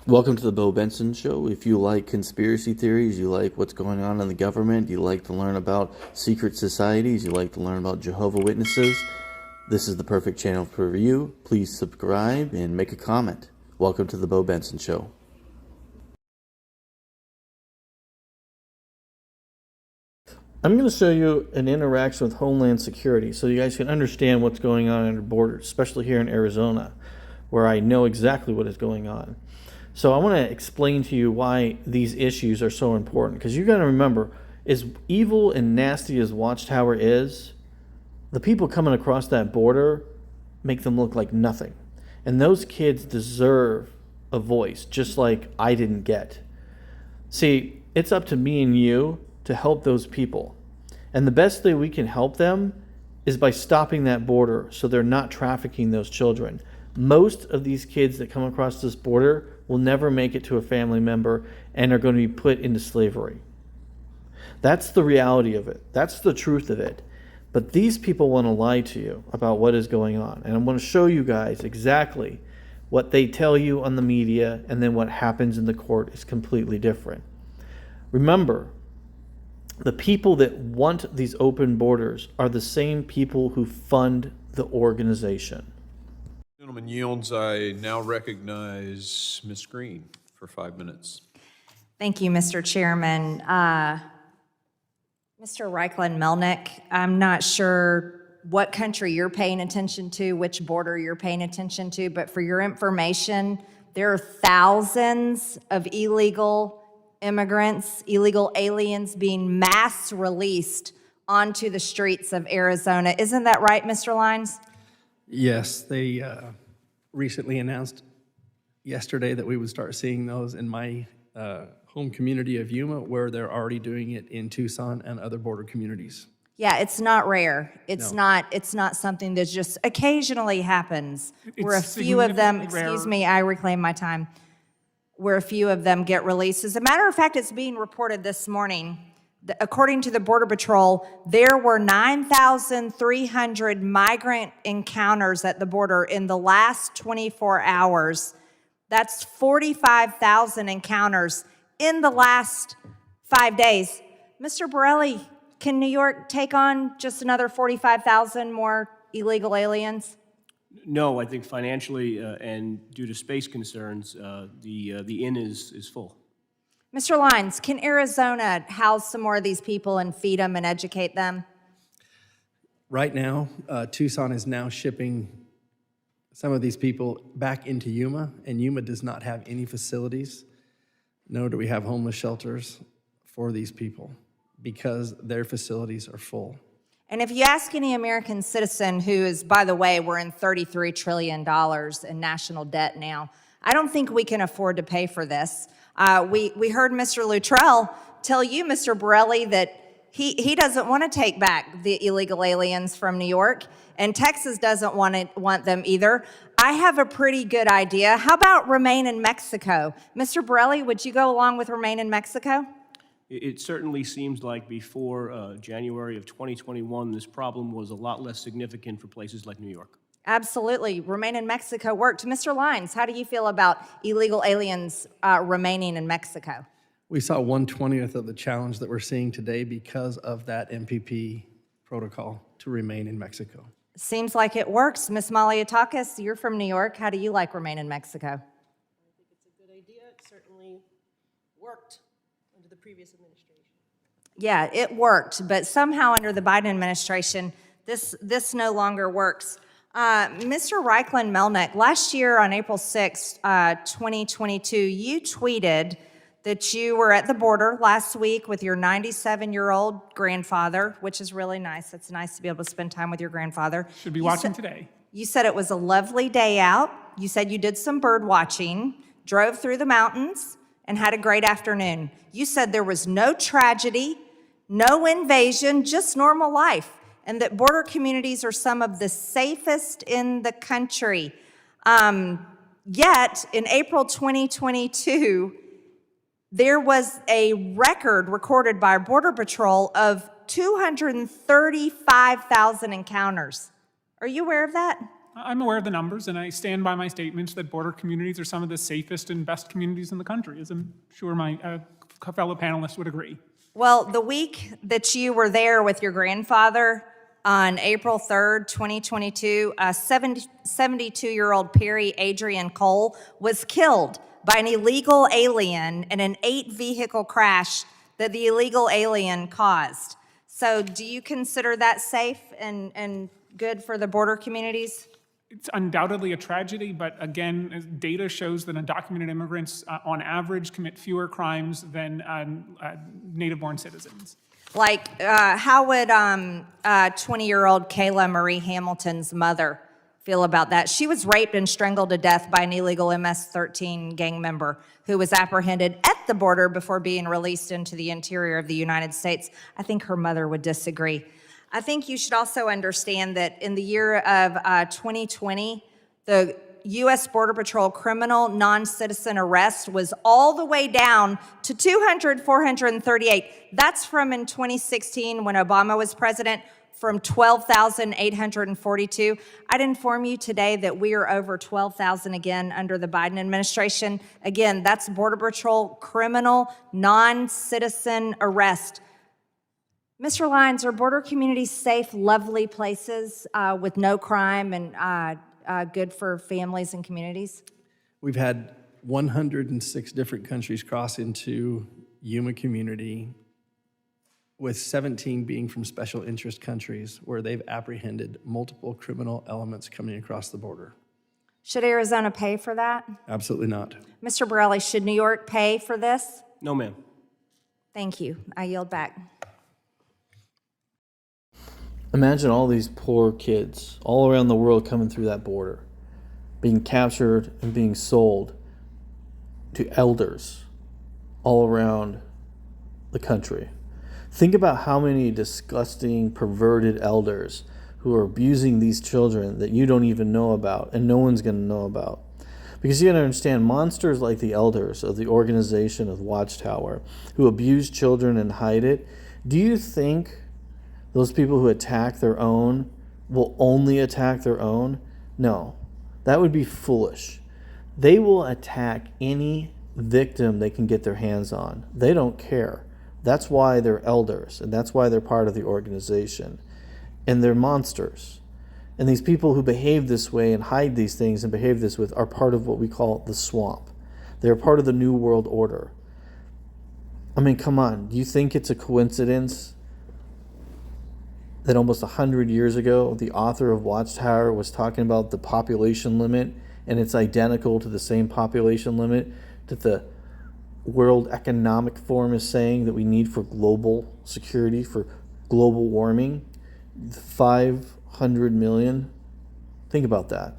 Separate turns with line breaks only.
Welcome to the Bo Benson Show. If you like conspiracy theories, you like what's going on in the government, you like to learn about secret societies, you like to learn about Jehovah's Witnesses, this is the perfect channel for you. Please subscribe and make a comment. Welcome to the Bo Benson Show. I'm going to show you an interaction with Homeland Security so you guys can understand what's going on at our borders, especially here in Arizona, where I know exactly what is going on. So I want to explain to you why these issues are so important, because you got to remember, as evil and nasty as Watchtower is, the people coming across that border make them look like nothing. And those kids deserve a voice, just like I didn't get. See, it's up to me and you to help those people. And the best way we can help them is by stopping that border so they're not trafficking those children. Most of these kids that come across this border will never make it to a family member and are going to be put into slavery. That's the reality of it. That's the truth of it. But these people want to lie to you about what is going on. And I'm going to show you guys exactly what they tell you on the media, and then what happens in the court is completely different. Remember, the people that want these open borders are the same people who fund the organization.
Gentleman yields. I now recognize Ms. Green for 5 minutes.
Thank you, Mr. Chairman. Mr. Reichlin-Melnick, I'm not sure what country you're paying attention to, which border you're paying attention to, but for your information, there are thousands of illegal immigrants, illegal aliens being mass released onto the streets of Arizona. Isn't that right, Mr. Lines?
Yes, they recently announced yesterday that we would start seeing those in my home community of Yuma, where they're already doing it in Tucson and other border communities.
Yeah, it's not rare. It's
No.
not something that just occasionally happens. Where a few of them, excuse me, I reclaim my time, where a few of them get released. As a matter of fact, it's being reported this morning. According to the Border Patrol, there were 9,300 migrant encounters at the border in the last 24 hours. That's 45,000 encounters in the last 5 days. Mr. Borelli, can New York take on just another 45,000 more illegal aliens?
No, I think financially and due to space concerns, the inn is full.
Mr. Lines, can Arizona house some more of these people and feed them and educate them?
Right now, Tucson is now shipping some of these people back into Yuma, and Yuma does not have any facilities, nor do we have homeless shelters for these people because their facilities are full.
And if you ask any American citizen who is, by the way, we're in $33 trillion in national debt now, I don't think we can afford to pay for this. We heard Mr. Luttrell tell you, Mr. Borelli, that he doesn't want to take back the illegal aliens from New York, and Texas doesn't want them either. I have a pretty good idea. How about remain in Mexico? Mr. Borelli, would you go along with remain in Mexico?
It certainly seems like before January of 2021, this problem was a lot less significant for places like New York.
Absolutely. Remain in Mexico worked. Mr. Lines, how do you feel about illegal aliens remaining in Mexico?
We saw 1/20th of the challenge that we're seeing today because of that MPP protocol to remain in Mexico.
Seems like it works. Ms. Maliotakis, you're from New York. How do you like remain in Mexico?
I think it's a good idea. It certainly worked under the previous administration.
Yeah, it worked, but somehow under the Biden administration, this no longer works. Mr. Reichlin-Melnick, last year on April 6, 2022, you tweeted that you were at the border last week with your 97-year-old grandfather, which is really nice. It's nice to be able to spend time with your grandfather.
Should be watching today.
You said it was a lovely day out. You said you did some bird watching, drove through the mountains, and had a great afternoon. You said there was no tragedy, no invasion, just normal life, and that border communities are some of the safest in the country. Yet, in April 2022, there was a record recorded by Border Patrol of 235,000 encounters. Are you aware of that?
I'm aware of the numbers, and I stand by my statements that border communities are some of the safest and best communities in the country, as I'm sure my fellow panelists would agree.
Well, the week that you were there with your grandfather on April 3rd, 2022, a 72-year-old Perry Adrian Cole was killed by an illegal alien in an 8-vehicle crash that the illegal alien caused. So do you consider that safe and good for the border communities?
It's undoubtedly a tragedy, but again, data shows that undocumented immigrants, on average, commit fewer crimes than native-born citizens.
Like, how would 20-year-old Kayla Marie Hamilton's mother feel about that? She was raped and strangled to death by an illegal MS-13 gang member who was apprehended at the border before being released into the interior of the United States. I think her mother would disagree. I think you should also understand that in the year of 2020, the U.S. Border Patrol criminal non-citizen arrest was all the way down to 438. That's from in 2016 when Obama was president, from 12,842. I'd inform you today that we are over 12,000 again under the Biden administration. Again, that's Border Patrol criminal non-citizen arrest. Mr. Lyons, are border communities safe, lovely places with no crime and good for families and communities?
We've had 106 different countries cross into Yuma community, with 17 being from special interest countries where they've apprehended multiple criminal elements coming across the border.
Should Arizona pay for that?
Absolutely not.
Mr. Borelli, should New York pay for this?
No, ma'am.
Thank you. I yield back.
Imagine all these poor kids all around the world coming through that border, being captured and being sold to elders all around the country. Think about how many disgusting, perverted elders who are abusing these children that you don't even know about and no one's going to know about. Because you got to understand, monsters like the elders of the organization of Watchtower who abuse children and hide it, do you think those people who attack their own will only attack their own? No, that would be foolish. They will attack any victim they can get their hands on. They don't care. That's why they're elders, and that's why they're part of the organization. And they're monsters. And these people who behave this way and hide these things and behave this way are part of what we call the swamp. They're part of the New World Order. I mean, come on. Do you think it's a coincidence that almost 100 years ago, the author of Watchtower was talking about the population limit, and it's identical to the same population limit that the World Economic Forum is saying that we need for global security, for global warming? 500 million? Think about that.